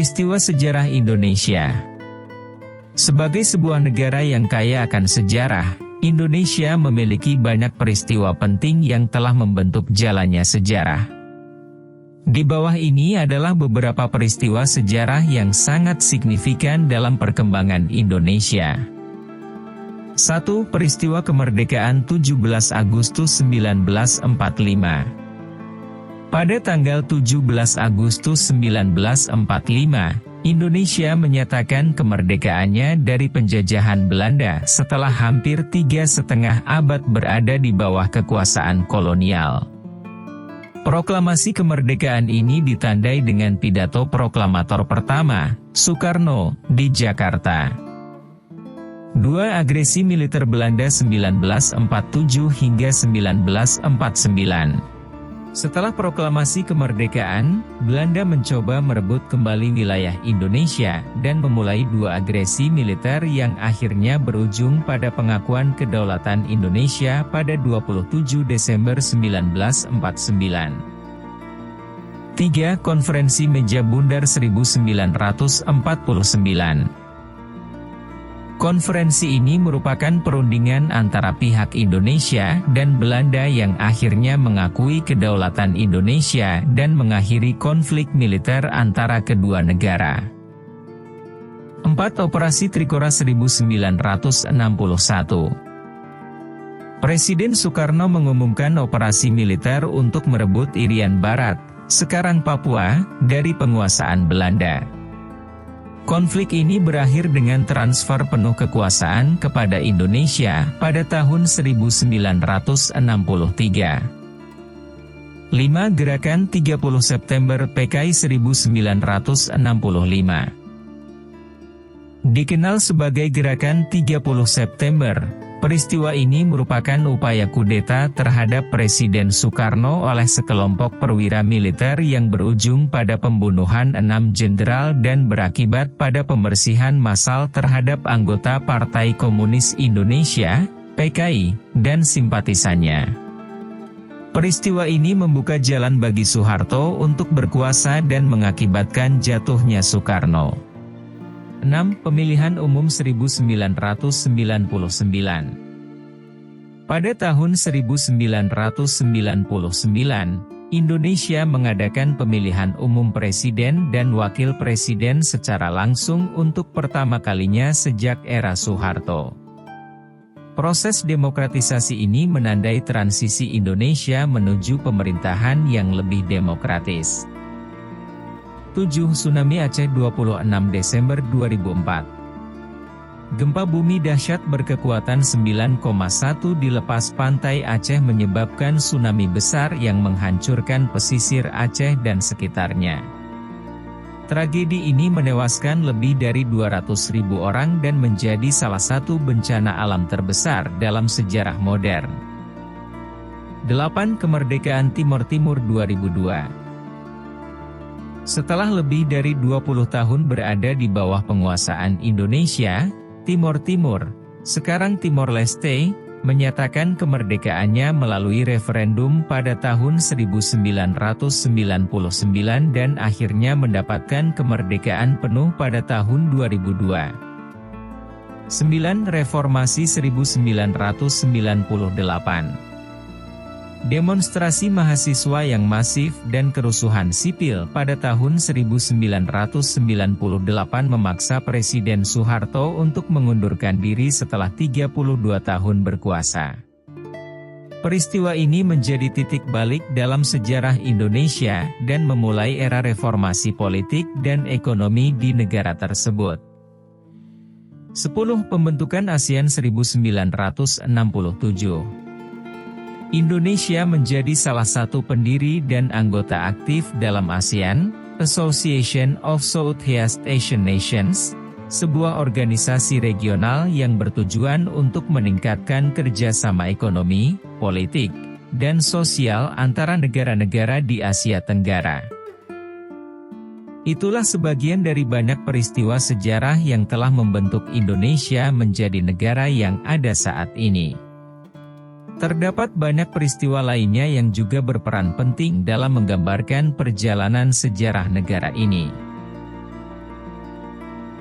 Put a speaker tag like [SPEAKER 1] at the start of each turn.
[SPEAKER 1] Peristiwa sejarah Indonesia. Sebagai sebuah negara yang kaya akan sejarah, Indonesia memiliki banyak peristiwa penting yang telah membentuk jalannya sejarah. Di bawah ini adalah beberapa peristiwa sejarah yang sangat signifikan dalam perkembangan Indonesia. 1. Peristiwa kemerdekaan 17 Agustus 1945. Pada tanggal 17 Agustus 1945, Indonesia menyatakan kemerdekaannya dari penjajahan Belanda setelah hampir 3,5 abad berada di bawah kekuasaan kolonial. Proklamasi kemerdekaan ini ditandai dengan pidato proklamator pertama, Soekarno, di Jakarta. 2. Agresi militer Belanda 1947 hingga 1949. Setelah proklamasi kemerdekaan, Belanda mencoba merebut kembali wilayah Indonesia dan memulai 2 agresi militer yang akhirnya berujung pada pengakuan kedaulatan Indonesia pada 27 Desember 1949. 3. Konferensi Meja Bundar 1949. Konferensi ini merupakan perundingan antara pihak Indonesia dan Belanda yang akhirnya mengakui kedaulatan Indonesia dan mengakhiri konflik militer antara kedua negara. 4. Operasi Trikora 1961. Presiden Soekarno mengumumkan operasi militer untuk merebut Irian Barat, sekarang Papua, dari penguasaan Belanda. Konflik ini berakhir dengan transfer penuh kekuasaan kepada Indonesia pada tahun 1963. 5. Gerakan 30 September PKI 1965. Dikenal sebagai Gerakan 30 September, peristiwa ini merupakan upaya kudeta terhadap Presiden Soekarno oleh sekelompok perwira militer yang berujung pada pembunuhan 6 jenderal dan berakibat pada pembersihan massal terhadap anggota Partai Komunis Indonesia, PKI, dan simpatisannya. Peristiwa ini membuka jalan bagi Soeharto untuk berkuasa dan mengakibatkan jatuhnya Soekarno. 6. Pemilihan Umum 1999. Pada tahun 1999, Indonesia mengadakan pemilihan umum presiden dan wakil presiden secara langsung untuk pertama kalinya sejak era Soeharto. Proses demokratisasi ini menandai transisi Indonesia menuju pemerintahan yang lebih demokratis. 7. Tsunami Aceh 26 Desember 2004. Gempa bumi dahsyat berkekuatan 9,1 di lepas pantai Aceh menyebabkan tsunami besar yang menghancurkan pesisir Aceh dan sekitarnya. Tragedi ini menewaskan lebih dari 200.000 orang dan menjadi salah satu bencana alam terbesar dalam sejarah modern. 8. Kemerdekaan Timor Timur 2002. Setelah lebih dari 20 tahun berada di bawah penguasaan Indonesia, Timor Timur, sekarang Timor Leste, menyatakan kemerdekaannya melalui referendum pada tahun 1999 dan akhirnya mendapatkan kemerdekaan penuh pada tahun 2002. 9. Reformasi 1998. Demonstrasi mahasiswa yang masif dan kerusuhan sipil pada tahun 1998 memaksa Presiden Soeharto untuk mengundurkan diri setelah 32 tahun berkuasa. Peristiwa ini menjadi titik balik dalam sejarah Indonesia dan memulai era reformasi politik dan ekonomi di negara tersebut. 10. Pembentukan ASEAN 1967. Indonesia menjadi salah satu pendiri dan anggota aktif dalam ASEAN, Association of Southeast Asian Nations, sebuah organisasi regional yang bertujuan untuk meningkatkan kerjasama ekonomi, politik, dan sosial antara negara-negara di Asia Tenggara. Itulah sebagian dari banyak peristiwa sejarah yang telah membentuk Indonesia menjadi negara yang ada saat ini. Terdapat banyak peristiwa lainnya yang juga berperan penting dalam menggambarkan perjalanan sejarah negara ini.